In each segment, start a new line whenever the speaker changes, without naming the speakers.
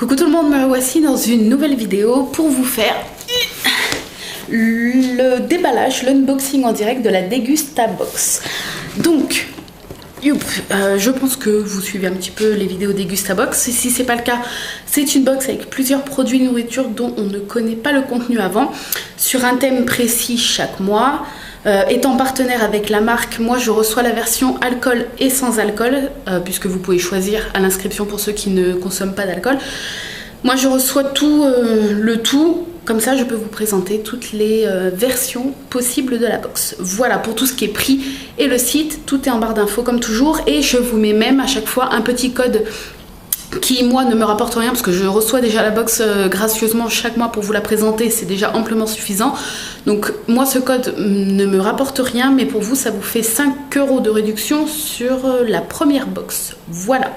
Coucou tout le monde, me voici dans une nouvelle vidéo pour vous faire le déballage, l'unboxing en direct de la Degustabox. Donc, je pense que vous suivez un petit peu les vidéos Degustabox. Et si c'est pas le cas, c'est une box avec plusieurs produits nourriture dont on ne connaît pas le contenu avant, sur un thème précis chaque mois. Étant partenaire avec la marque, moi je reçois la version alcool et sans alcool, puisque vous pouvez choisir à l'inscription pour ceux qui ne consomment pas d'alcool. Moi je reçois tout, le tout, comme ça je peux vous présenter toutes les versions possibles de la box. Voilà pour tout ce qui est prix et le site, tout est en barre d'infos comme toujours, et je vous mets même à chaque fois un petit code qui moi ne me rapporte rien parce que je reçois déjà la box gracieusement chaque mois pour vous la présenter, c'est déjà amplement suffisant. Donc moi ce code ne me rapporte rien, mais pour vous ça vous fait 5 € de réduction sur la première box. Voilà.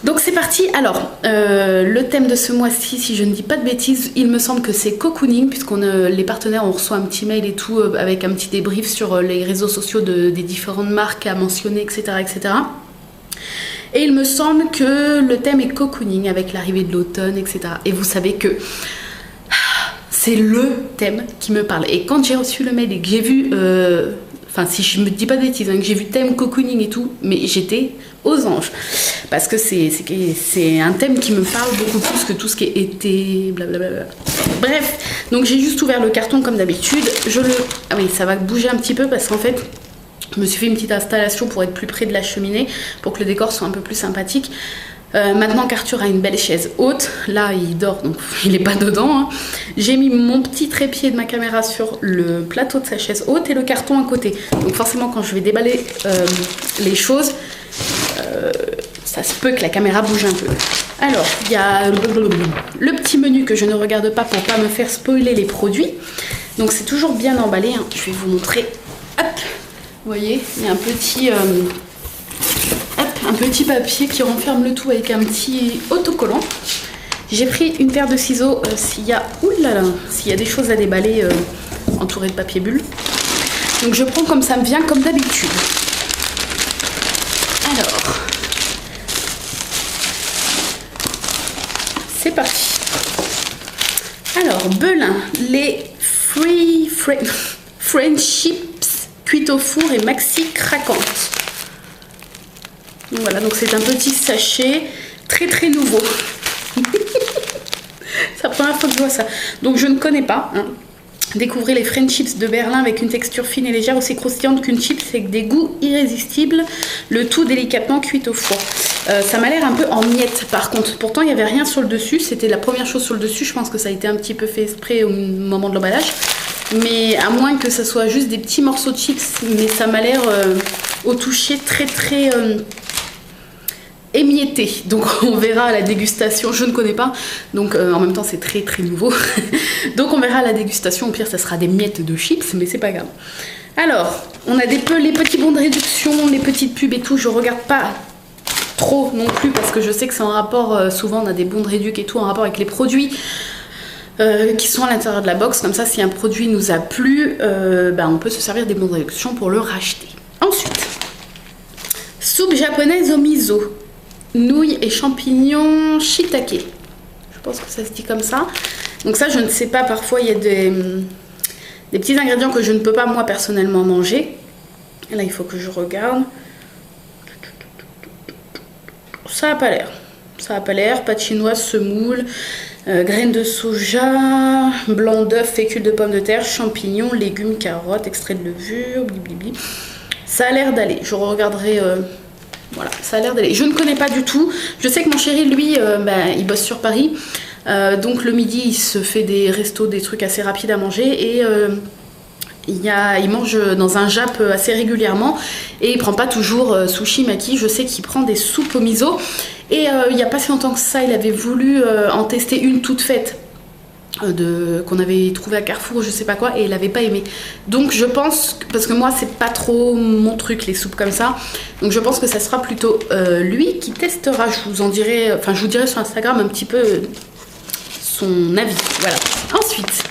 Donc c'est parti. Alors le thème de ce mois-ci, si je ne dis pas de bêtises, il me semble que c'est cocooning, puisqu'on les partenaires on reçoit un petit mail et tout avec un petit débrief sur les réseaux sociaux des différentes marques à mentionner, etc., etc. Et il me semble que le thème est cocooning avec l'arrivée de l'automne, etc. Et vous savez que c'est le thème qui me parle. Et quand j'ai reçu le mail et que j'ai vu, enfin si je me dis pas de bêtises, que j'ai vu thème cocooning et tout, mais j'étais aux anges. Parce que c'est un thème qui me parle beaucoup plus que tout ce qui est été, blablabla. Bref, donc j'ai juste ouvert le carton comme d'habitude. Ah oui, ça va bouger un petit peu parce qu'en fait, je me suis fait une petite installation pour être plus près de la cheminée, pour que le décor soit un peu plus sympathique. Maintenant qu'Arthur a une belle chaise haute, là il dort donc il n'est pas dedans, hein. J'ai mis mon petit trépied de ma caméra sur le plateau de sa chaise haute et le carton à côté. Donc forcément quand je vais déballer les choses, ça se peut que la caméra bouge un peu. Alors il y a le petit menu que je ne regarde pas pour pas me faire spoiler les produits. Donc c'est toujours bien emballé, hein. Je vais vous montrer. Hop. Vous voyez, il y a un petit papier qui renferme le tout avec un petit autocollant. J'ai pris une paire de ciseaux s'il y a des choses à déballer entourées de papier bulle. Donc je prends comme ça me vient, comme d'habitude. Alors, c'est parti. Alors, Belin, les French chips cuite au four et maxi craquante. Donc voilà, donc c'est un petit sachet très très nouveau. C'est la première fois que je vois ça. Donc je ne connais pas, hein. Découvrez les French chips de Berlin avec une texture fine et légère, aussi croustillante qu'une chips, avec des goûts irrésistibles, le tout délicatement cuit au four. Ça m'a l'air un peu en miettes par contre. Pourtant il n'y avait rien sur le dessus, c'était la première chose sur le dessus. Je pense que ça a été un petit peu fait exprès au moment de l'emballage. Mais à moins que ça soit juste des petits morceaux de chips, mais ça m'a l'air au toucher très très émietté. Donc on verra à la dégustation, je ne connais pas, donc en même temps c'est très très nouveau. Donc on verra à la dégustation, au pire ça sera des miettes de chips, mais c'est pas grave. Alors, on a les petits bons de réduction, les petites pubs et tout, je regarde pas trop non plus parce que je sais que c'est en rapport, souvent on a des bons de réduc et tout en rapport avec les produits qui sont à l'intérieur de la box. Comme ça, si un produit nous a plu, on peut se servir des bons de réduction pour le racheter. Ensuite, soupe japonaise au miso, nouilles et champignons shiitake. Je pense que ça se dit comme ça. Donc ça, je ne sais pas, parfois il y a des petits ingrédients que je ne peux pas moi personnellement manger. Et là, il faut que je regarde. Ça n'a pas l'air. Ça n'a pas l'air. Pâte chinoise, semoule, graines de soja, blanc d'œuf, fécule de pommes de terre, champignons, légumes, carottes, extrait de levure, blibli. Ça a l'air d'aller. Je regarderai. Voilà, ça a l'air d'aller. Je ne connais pas du tout. Je sais que mon chéri, lui, il bosse sur Paris. Donc le midi, il se fait des restos, des trucs assez rapides à manger. Et il mange dans un Jap assez régulièrement. Et il prend pas toujours sushi, maki. Je sais qu'il prend des soupes au miso. Et il n'y a pas si longtemps que ça, il avait voulu en tester une toute faite qu'on avait trouvé à Carrefour, je sais pas quoi, et il avait pas aimé. Donc je pense, parce que moi c'est pas trop mon truc les soupes comme ça, donc je pense que ça sera plutôt lui qui testera. Je vous dirai sur Instagram un petit peu son avis. Voilà. Ensuite,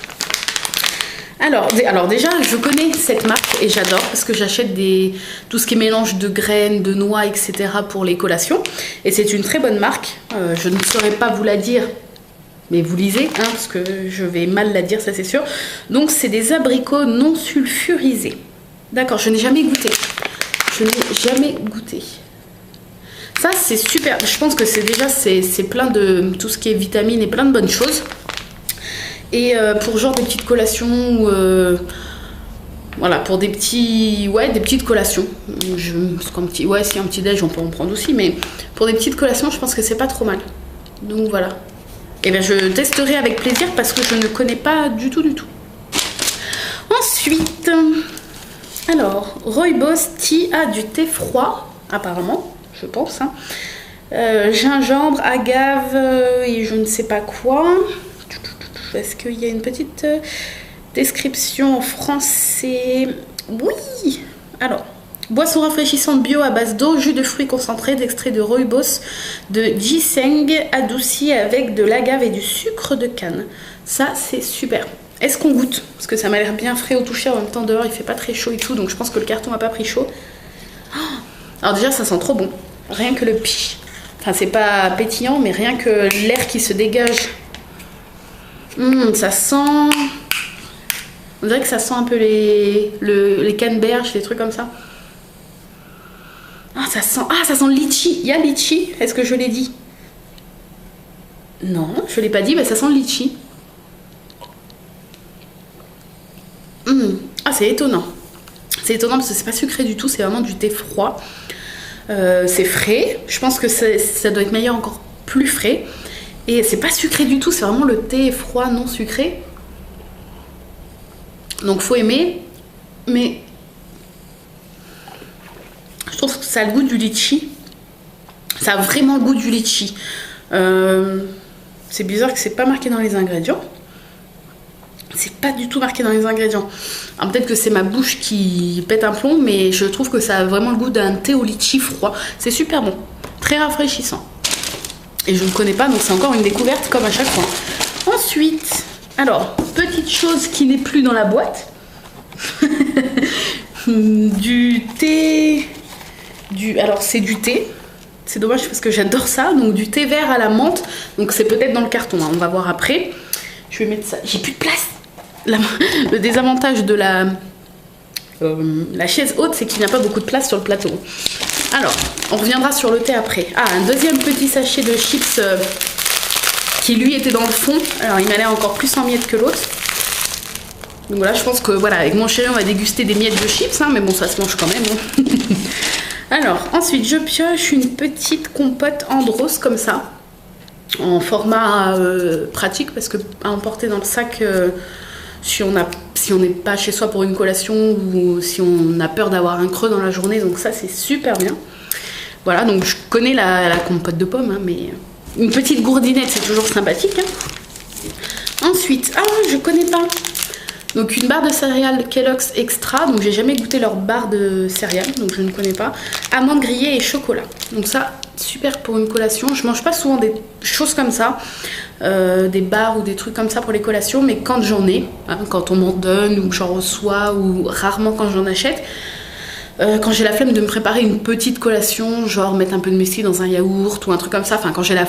Alors déjà, je connais cette marque et j'adore parce que j'achète tout ce qui est mélange de graines, de noix, etc. pour les collations. Et c'est une très bonne marque. Je ne saurais pas vous la dire, mais vous lisez, hein, parce que je vais mal la dire, ça c'est sûr. Donc c'est des abricots non sulfurisés. D'accord, je n'ai jamais goûté. Je n'ai jamais goûté. Ça c'est super. Je pense que c'est plein de tout ce qui est vitamines et plein de bonnes choses. Et pour genre des petites collations, voilà, pour des petites collations. Si un petit déj on peut en prendre aussi, mais pour des petites collations, je pense que c'est pas trop mal. Donc voilà. Et bien je testerai avec plaisir parce que je ne connais pas du tout. Ensuite, alors Rooibos Tea a du thé froid, apparemment, je pense. Hein. Gingembre, agave et je ne sais pas quoi. Est-ce qu'il y a une petite description en français? Oui. Alors, boisson rafraîchissante bio à base d'eau, jus de fruits concentrés, d'extrait de rooibos, de ginseng adouci avec de l'agave et du sucre de canne. Ça, c'est super. Est-ce qu'on goûte? Parce que ça m'a l'air bien frais au toucher. En même temps, dehors, il fait pas très chaud et tout. Donc, je pense que le carton n'a pas pris chaud. Alors déjà, ça sent trop bon. Rien que le pich. Enfin, c'est pas pétillant, mais rien que l'air qui se dégage. Ça sent... On dirait que ça sent un peu les canneberges, les trucs comme ça. Ça sent le litchi. Il y a litchi. Est-ce que je l'ai dit? Non, je l'ai pas dit, mais ça sent le litchi. C'est étonnant. C'est étonnant parce que c'est pas sucré du tout, c'est vraiment du thé froid. C'est frais. Je pense que ça doit être meilleur, encore plus frais. Et c'est pas sucré du tout, c'est vraiment le thé froid non sucré. Donc faut aimer. Mais je trouve que ça a le goût du litchi. Ça a vraiment le goût du litchi. C'est bizarre que c'est pas marqué dans les ingrédients. C'est pas du tout marqué dans les ingrédients. Alors peut-être que c'est ma bouche qui pète un plomb, mais je trouve que ça a vraiment le goût d'un thé au litchi froid. C'est super bon, très rafraîchissant. Et je ne connais pas, donc c'est encore une découverte comme à chaque fois. Ensuite, alors, petite chose qui n'est plus dans la boîte. Du thé... Alors c'est du thé. C'est dommage parce que j'adore ça. Donc du thé vert à la menthe. Donc c'est peut-être dans le carton, hein. On va voir après. Je vais mettre ça. J'ai plus de place. Le désavantage de la chaise haute, c'est qu'il n'y a pas beaucoup de place sur le plateau. Alors, on reviendra sur le thé après. Un deuxième petit sachet de chips qui lui était dans le fond. Alors, il m'a l'air encore plus en miettes que l'autre. Donc voilà, je pense que voilà, avec mon chéri, on va déguster des miettes de chips, hein, mais bon, ça se mange quand même. Hein. Alors, ensuite, je pioche une petite compote Andros comme ça, en format pratique, parce que à emporter dans le sac, si on n'est pas chez soi pour une collation ou si on a peur d'avoir un creux dans la journée, donc ça c'est super bien. Voilà, donc je connais la compote de pommes, hein, mais une petite gourdinette c'est toujours sympathique. Hein. Ensuite, je connais pas. Donc une barre de céréales Kellogg's Extra, donc j'ai jamais goûté leur barre de céréales, donc je ne connais pas. Amandes grillées et chocolat. Donc ça, super pour une collation. Je mange pas souvent des choses comme ça, des barres ou des trucs comme ça pour les collations, mais quand j'en ai, hein, quand on m'en donne ou que j'en reçois, ou rarement quand j'en achète, quand j'ai la flemme de me préparer une petite collation, genre mettre un peu de messie dans un yaourt ou un truc comme ça, enfin quand j'ai la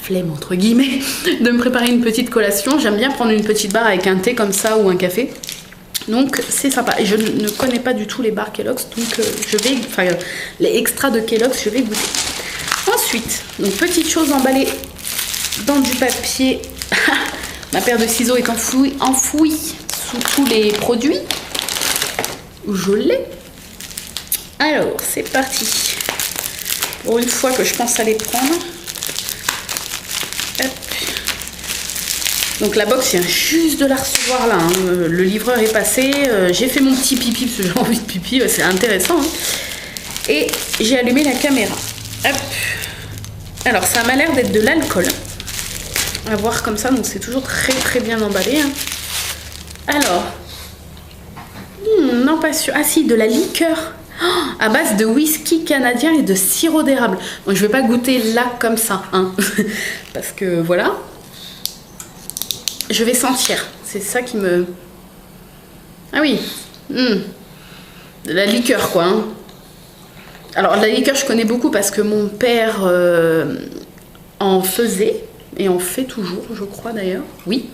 flemme entre guillemets de me préparer une petite collation, j'aime bien prendre une petite barre avec un thé comme ça ou un café. Donc c'est sympa. Et je ne connais pas du tout les barres Kellogg's, donc les extras de Kellogg's, je vais goûter. Ensuite, donc petite chose emballée dans du papier. Ma paire de ciseaux est enfouie sous tous les produits. Je l'ai. Alors, c'est parti. Pour une fois que je pense à les prendre. Hop. Donc la box vient juste de la recevoir là. Hein. Le livreur est passé. J'ai fait mon petit pipi parce que j'ai envie de pipi. C'est intéressant. Hein. Et j'ai allumé la caméra. Hop. Alors ça m'a l'air d'être de l'alcool. À voir comme ça. Donc c'est toujours très très bien emballé. Hein. Alors. Non pas sûr. Ah si, de la liqueur. À base de whisky canadien et de sirop d'érable. Donc je vais pas goûter là comme ça, hein. Parce que voilà. Je vais sentir. C'est ça qui me... Ah oui. De la liqueur, quoi. Hein. Alors, la liqueur, je connais beaucoup parce que mon père en faisait. Et en fait toujours, je crois d'ailleurs. Oui.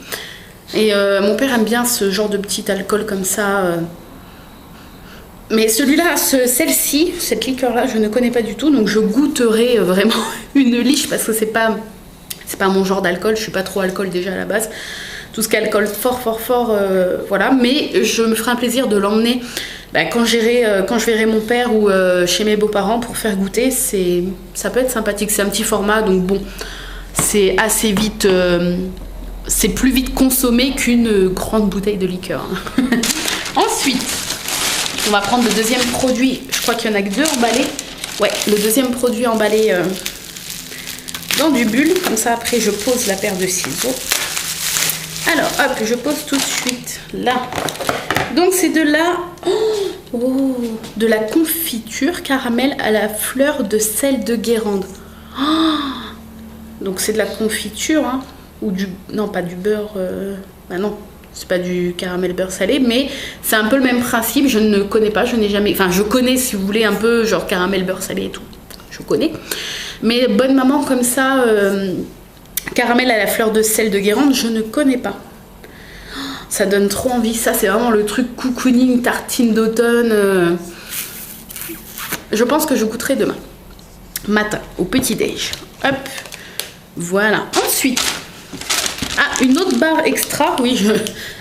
Et mon père aime bien ce genre de petit alcool comme ça. Mais celui-là, celle-ci, cette liqueur-là, je ne connais pas du tout. Donc, je goûterai vraiment une liche parce que c'est pas mon genre d'alcool. Je suis pas trop alcool déjà à la base. Tout ce qui est alcool fort, voilà. Mais je me ferai un plaisir de l'emmener quand je verrai mon père ou chez mes beaux-parents pour faire goûter. Ça peut être sympathique. C'est un petit format, donc bon, c'est assez vite... c'est plus vite consommé qu'une grande bouteille de liqueur. Ensuite, on va prendre le deuxième produit. Je crois qu'il y en a que 2 emballés. Ouais, le deuxième produit emballé dans du bulle. Comme ça, après, je pose la paire de ciseaux. Alors, hop, je pose tout de suite là. Donc, c'est de la confiture caramel à la fleur de sel de Guérande. Oh, donc, c'est de la confiture, hein, ou non, pas du beurre. Bah non, c'est pas du caramel beurre salé, mais c'est un peu le même principe. Je ne connais pas, je n'ai jamais... Enfin, je connais, si vous voulez, un peu genre caramel beurre salé et tout. Je connais. Mais bonne maman comme ça... caramel à la fleur de sel de Guérande, je ne connais pas. Ça donne trop envie. Ça, c'est vraiment le truc cocooning, tartine d'automne. Je pense que je goûterai demain. Matin, au petit-déj. Hop. Voilà. Ensuite. Ah, une autre barre extra. Oui,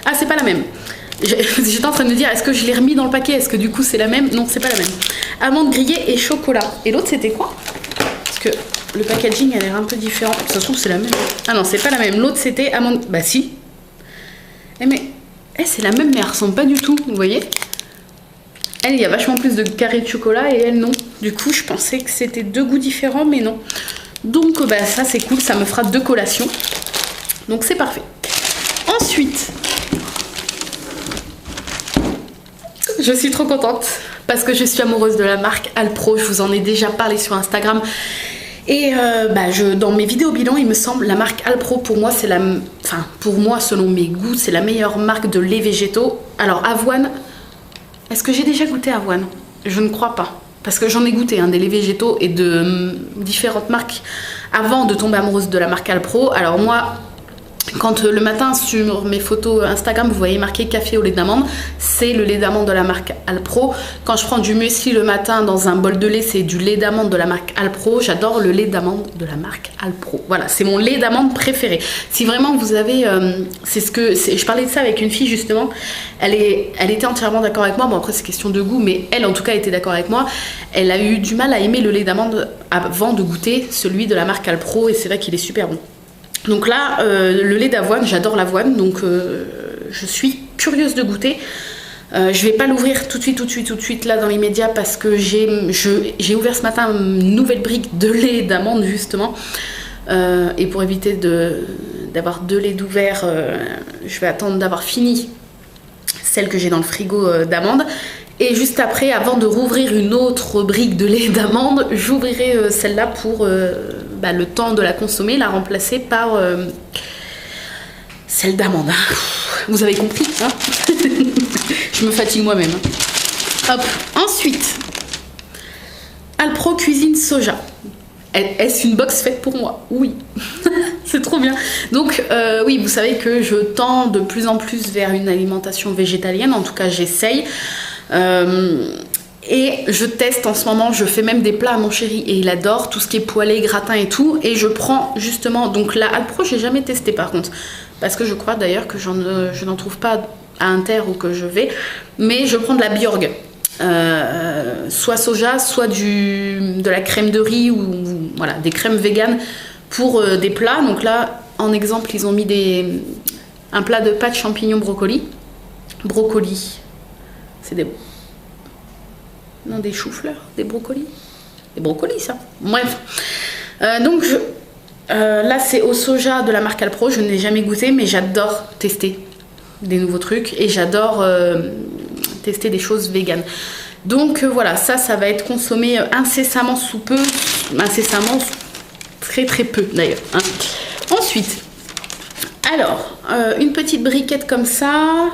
ah, c'est pas la même. J'étais en train de me dire, est-ce que je l'ai remis dans le paquet? Est-ce que du coup, c'est la même? Non, c'est pas la même. Amandes grillées et chocolat. Et l'autre, c'était quoi? Parce que... le packaging a l'air un peu différent. Ça se trouve c'est la même. Ah non, c'est pas la même. L'autre c'était amande. Bah si. Mais c'est la même mais elle ressemble pas du tout. Vous voyez? Elle, il y a vachement plus de carrés de chocolat et elle non. Du coup, je pensais que c'était 2 goûts différents, mais non. Donc bah ça c'est cool. Ça me fera 2 collations. Donc c'est parfait. Ensuite, je suis trop contente parce que je suis amoureuse de la marque Alpro. Je vous en ai déjà parlé sur Instagram. Et dans mes vidéos bilan, il me semble, la marque Alpro, pour moi, c'est pour moi, selon mes goûts, c'est la meilleure marque de lait végétaux. Alors, avoine, est-ce que j'ai déjà goûté avoine? Je ne crois pas. Parce que j'en ai goûté des laits végétaux et de différentes marques avant de tomber amoureuse de la marque Alpro. Alors moi... quand le matin sur mes photos Instagram vous voyez marqué café au lait d'amande, c'est le lait d'amande de la marque Alpro. Quand je prends du muesli le matin dans un bol de lait, c'est du lait d'amande de la marque Alpro. J'adore le lait d'amande de la marque Alpro. Voilà, c'est mon lait d'amande préféré. Si vraiment vous avez... je parlais de ça avec une fille justement, elle était entièrement d'accord avec moi. Bon après c'est question de goût, mais elle en tout cas était d'accord avec moi. Elle a eu du mal à aimer le lait d'amande avant de goûter celui de la marque Alpro et c'est vrai qu'il est super bon. Donc là, le lait d'avoine, j'adore l'avoine, donc je suis curieuse de goûter. Je vais pas l'ouvrir tout de suite là dans l'immédiat parce que j'ai ouvert ce matin une nouvelle brique de lait d'amande justement. Et pour éviter d'avoir 2 laits d'ouvert, je vais attendre d'avoir fini celle que j'ai dans le frigo d'amande. Et juste après, avant de rouvrir une autre brique de lait d'amande, j'ouvrirai celle-là pour le temps de la consommer, la remplacer par celle d'amande. Vous avez compris, hein? Je me fatigue moi-même. Hop. Ensuite, Alpro Cuisine Soja. Est-ce une box faite pour moi? Oui. C'est trop bien. Donc, oui, vous savez que je tends de plus en plus vers une alimentation végétalienne. En tout cas, j'essaye. Et je teste en ce moment, je fais même des plats à mon chéri et il adore tout ce qui est poêlé, gratin et tout. Et je prends justement, donc la Alpro j'ai jamais testé par contre, parce que je crois d'ailleurs que je n'en trouve pas à Inter où que je vais, mais je prends de la Bjorg, soit soja, soit de la crème de riz ou voilà, des crèmes véganes pour des plats. Donc là, en exemple, ils ont mis un plat de pâtes champignons brocoli. C'est des choux-fleurs, des brocolis. Des brocolis, ça. Bref. Donc, là, c'est au soja de la marque Alpro. Je n'ai jamais goûté, mais j'adore tester des nouveaux trucs. Et j'adore tester des choses véganes. Donc, voilà, ça va être consommé incessamment sous peu. Incessamment, très très peu, d'ailleurs. Hein. Ensuite, alors, une petite briquette comme ça...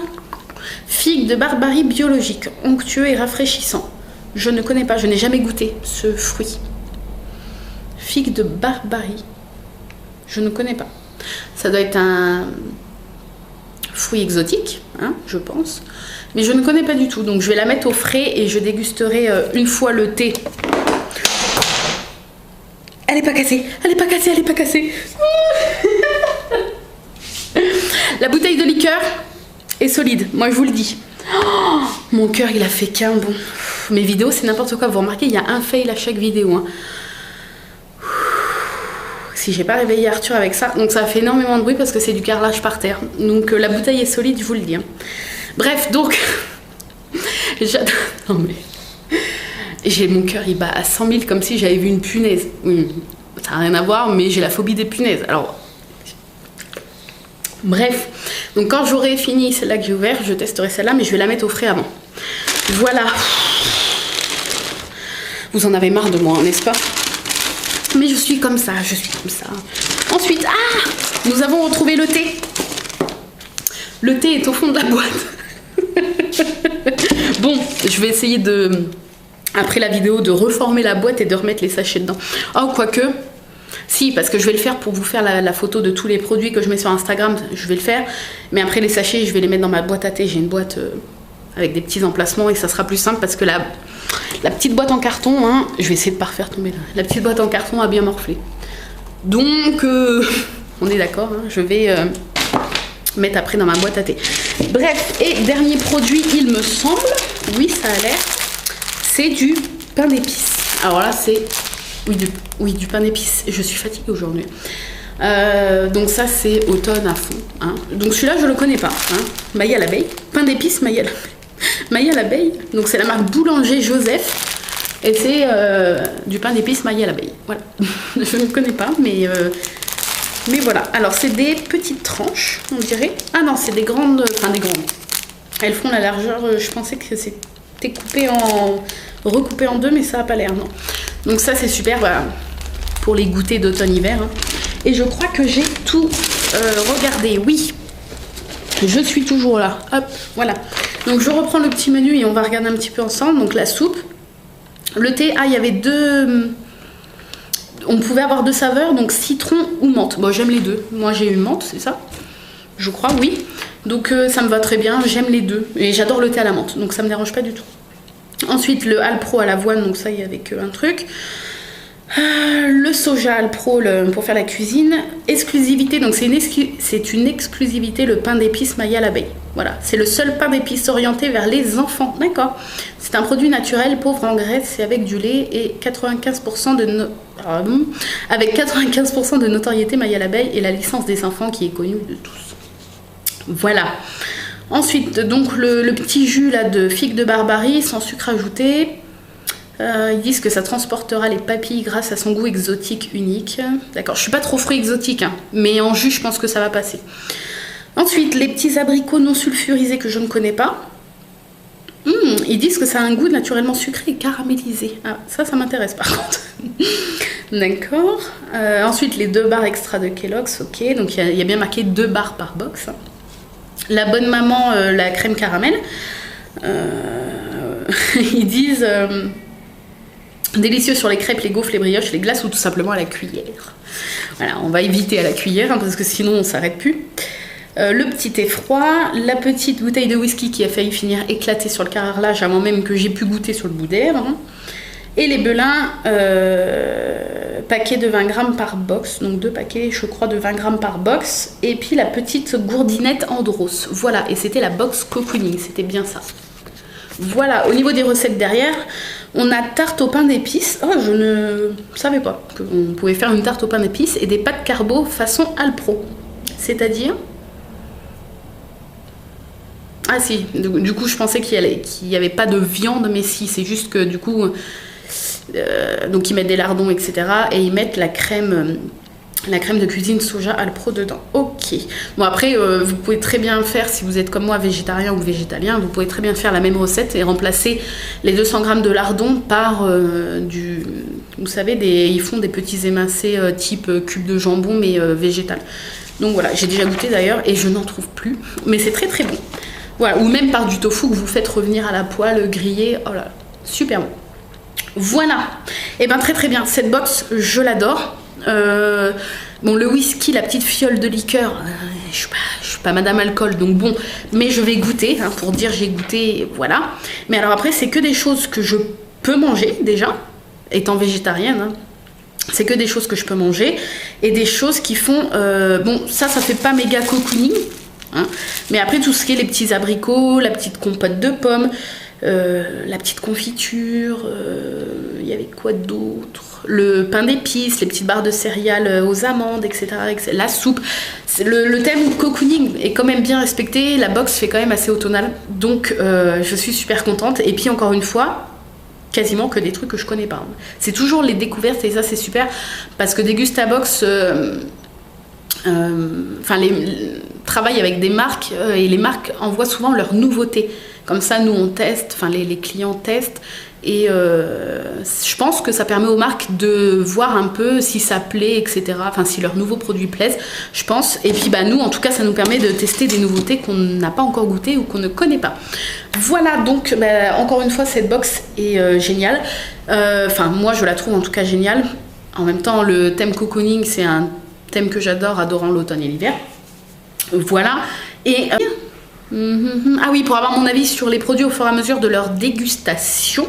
Figue de Barbarie biologique, onctueux et rafraîchissant. Je ne connais pas, je n'ai jamais goûté ce fruit. Figue de Barbarie. Je ne connais pas. Ça doit être un fruit exotique, hein, je pense. Mais je ne connais pas du tout. Donc je vais la mettre au frais et je dégusterai une fois le thé. Elle n'est pas cassée, elle n'est pas cassée, elle n'est pas cassée. La bouteille de liqueur est solide, moi je vous le dis. Oh, mon cœur il a fait qu'un bond. Mes vidéos c'est n'importe quoi, vous remarquez il y a un fail à chaque vidéo. Hein. Si j'ai pas réveillé Arthur avec ça, donc ça fait énormément de bruit parce que c'est du carrelage par terre. Donc la bouteille est solide, je vous le dis. Hein. Bref, donc j'adore. Non mais j'ai mon cœur il bat à 100 000 comme si j'avais vu une punaise. Ça n'a rien à voir, mais j'ai la phobie des punaises. Alors bref, donc quand j'aurai fini celle-là que j'ai ouverte, je testerai celle-là, mais je vais la mettre au frais avant. Voilà. Vous en avez marre de moi, n'est-ce pas? Mais je suis comme ça, je suis comme ça. Ensuite, nous avons retrouvé le thé. Le thé est au fond de la boîte. Bon, je vais essayer de, après la vidéo, de reformer la boîte et de remettre les sachets dedans. Oh, quoique... Si, parce que je vais le faire pour vous faire la photo de tous les produits que je mets sur Instagram, je vais le faire. Mais après les sachets, je vais les mettre dans ma boîte à thé. J'ai une boîte avec des petits emplacements et ça sera plus simple parce que la petite boîte en carton, hein, je vais essayer de ne pas refaire tomber là. La petite boîte en carton a bien morflé. Donc, on est d'accord, hein, je vais mettre après dans ma boîte à thé. Bref, et dernier produit, il me semble, oui ça a l'air, c'est du pain d'épices. Alors là, c'est... Oui, du pain d'épices. Je suis fatiguée aujourd'hui. Donc ça, c'est automne à fond. Hein. Donc celui-là, je le connais pas. Hein. Maille à l'abeille. Pain d'épices, maille à l'abeille. Maille à l'abeille. Donc c'est la marque Boulanger Joseph. Et c'est du pain d'épices maille à l'abeille. Voilà. Je ne connais pas, mais voilà. Alors c'est des petites tranches, on dirait. Ah non, c'est des grandes... Enfin des grandes. Elles font la largeur... Je pensais que c'était recoupé en deux, mais ça n'a pas l'air, non. Donc ça c'est super, voilà, pour les goûters d'automne-hiver. Hein. Et je crois que j'ai tout regardé, oui. Je suis toujours là, hop, voilà. Donc je reprends le petit menu et on va regarder un petit peu ensemble. Donc la soupe, le thé, il y avait deux... On pouvait avoir deux saveurs, donc citron ou menthe. Bon, j'aime les deux. Moi j'ai eu menthe, c'est ça? Je crois, oui. Donc ça me va très bien, j'aime les deux. Et j'adore le thé à la menthe, donc ça me dérange pas du tout. Ensuite, le Alpro à l'avoine, donc ça, il y avait qu'un truc. Le soja Alpro pour faire la cuisine. Exclusivité, donc c'est une exclusivité, le pain d'épices maille à l'abeille. Voilà, c'est le seul pain d'épices orienté vers les enfants. D'accord. C'est un produit naturel, pauvre en graisse et avec du lait et 95% avec 95% de notoriété maille à l'abeille et la licence des enfants qui est connue de tous. Voilà. Ensuite, donc le petit jus là de figue de Barbarie sans sucre ajouté. Ils disent que ça transportera les papilles grâce à son goût exotique unique. D'accord, je suis pas trop fruit exotique, hein, mais en jus, je pense que ça va passer. Ensuite, les petits abricots non sulfurisés que je ne connais pas. Ils disent que ça a un goût naturellement sucré et caramélisé. Ah, ça m'intéresse par contre. D'accord. Ensuite, les 2 barres extra de Kellogg's, ok. Donc il y a bien marqué 2 barres par box. La bonne maman, la crème caramel. Ils disent délicieux sur les crêpes, les gaufres, les brioches, les glaces ou tout simplement à la cuillère. Voilà, on va éviter à la cuillère hein, parce que sinon on s'arrête plus. Le petit thé froid, la petite bouteille de whisky qui a failli finir éclatée sur le carrelage avant même que j'ai pu goûter sur le bout d'air. Hein. Et les belins, paquets de 20 grammes par box, donc 2 paquets je crois de 20 grammes par box. Et puis la petite gourdinette Andros, voilà, et c'était la box cocooning, c'était bien ça. Voilà, au niveau des recettes derrière, on a tarte au pain d'épices. Oh, je ne savais pas qu'on pouvait faire une tarte au pain d'épices et des pâtes carbo façon Alpro. C'est-à-dire... Ah si, du coup je pensais qu'il n'y avait pas de viande, mais si, c'est juste que du coup... donc ils mettent des lardons, etc. Et ils mettent la crème de cuisine soja Alpro dedans. Ok. Bon après, vous pouvez très bien faire, si vous êtes comme moi végétarien ou végétalien, vous pouvez très bien faire la même recette et remplacer les 200 grammes de lardons par du... Vous savez, ils font des petits émincés type cube de jambon, mais végétal. Donc voilà, j'ai déjà goûté d'ailleurs et je n'en trouve plus. Mais c'est très très bon. Voilà, ou même par du tofu que vous faites revenir à la poêle, grillé. Oh là, super bon. Voilà. Et ben très très bien. Cette box, je l'adore. Bon, le whisky, la petite fiole de liqueur, je suis pas madame alcool, donc bon, mais je vais goûter, hein, pour dire j'ai goûté, voilà. Mais alors après, c'est que des choses que je peux manger, déjà, étant végétarienne, hein. C'est que des choses que je peux manger, et des choses qui font, bon, ça fait pas méga cocooning, hein, mais après, tout ce qui est les petits abricots, la petite compote de pommes, la petite confiture, il y avait quoi d'autre? Le pain d'épices, les petites barres de céréales aux amandes, etc. La soupe. Le thème cocooning est quand même bien respecté. La box fait quand même assez automnal. Donc je suis super contente. Et puis encore une fois, quasiment que des trucs que je connais pas. C'est toujours les découvertes et ça c'est super. Parce que Degustabox travaille avec des marques et les marques envoient souvent leurs nouveautés. Comme ça, nous on teste, enfin les clients testent. Et je pense que ça permet aux marques de voir un peu si ça plaît, etc. Enfin, si leurs nouveaux produits plaisent, je pense. Et puis, bah, nous, en tout cas, ça nous permet de tester des nouveautés qu'on n'a pas encore goûtées ou qu'on ne connaît pas. Voilà, donc, bah, encore une fois, cette box est géniale. Enfin, moi, je la trouve en tout cas géniale. En même temps, le thème cocooning, c'est un thème que j'adore, adorant l'automne et l'hiver. Voilà. Et... ah oui, pour avoir mon avis sur les produits au fur et à mesure de leur dégustation,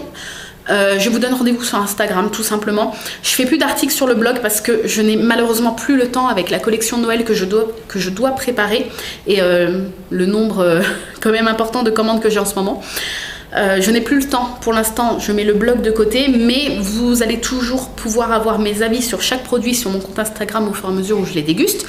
je vous donne rendez-vous sur Instagram tout simplement. Je fais plus d'articles sur le blog parce que je n'ai malheureusement plus le temps avec la collection de Noël que je dois préparer et le nombre quand même important de commandes que j'ai en ce moment. Je n'ai plus le temps pour l'instant, je mets le blog de côté, mais vous allez toujours pouvoir avoir mes avis sur chaque produit sur mon compte Instagram au fur et à mesure où je les déguste.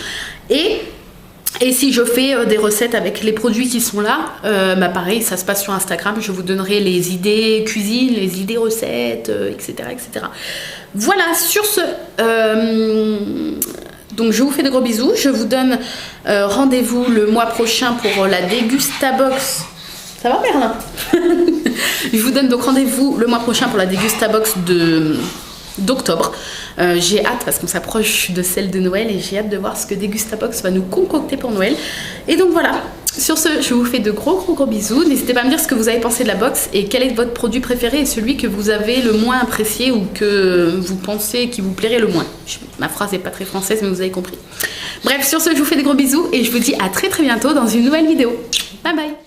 Et si je fais des recettes avec les produits qui sont là, bah pareil, ça se passe sur Instagram. Je vous donnerai les idées cuisine, les idées recettes, etc., etc. Voilà, sur ce, donc je vous fais de gros bisous. Je vous donne rendez-vous le mois prochain pour la Degustabox. Ça va, Merlin? Je vous donne donc rendez-vous le mois prochain pour la Degustabox d'octobre. J'ai hâte parce qu'on s'approche de celle de Noël et j'ai hâte de voir ce que Degustabox va nous concocter pour Noël. Et donc voilà, sur ce, je vous fais de gros bisous. N'hésitez pas à me dire ce que vous avez pensé de la box et quel est votre produit préféré et celui que vous avez le moins apprécié ou que vous pensez qui vous plairait le moins. Ma phrase n'est pas très française, mais vous avez compris. Bref, sur ce, je vous fais des gros bisous et je vous dis à très bientôt dans une nouvelle vidéo. Bye bye.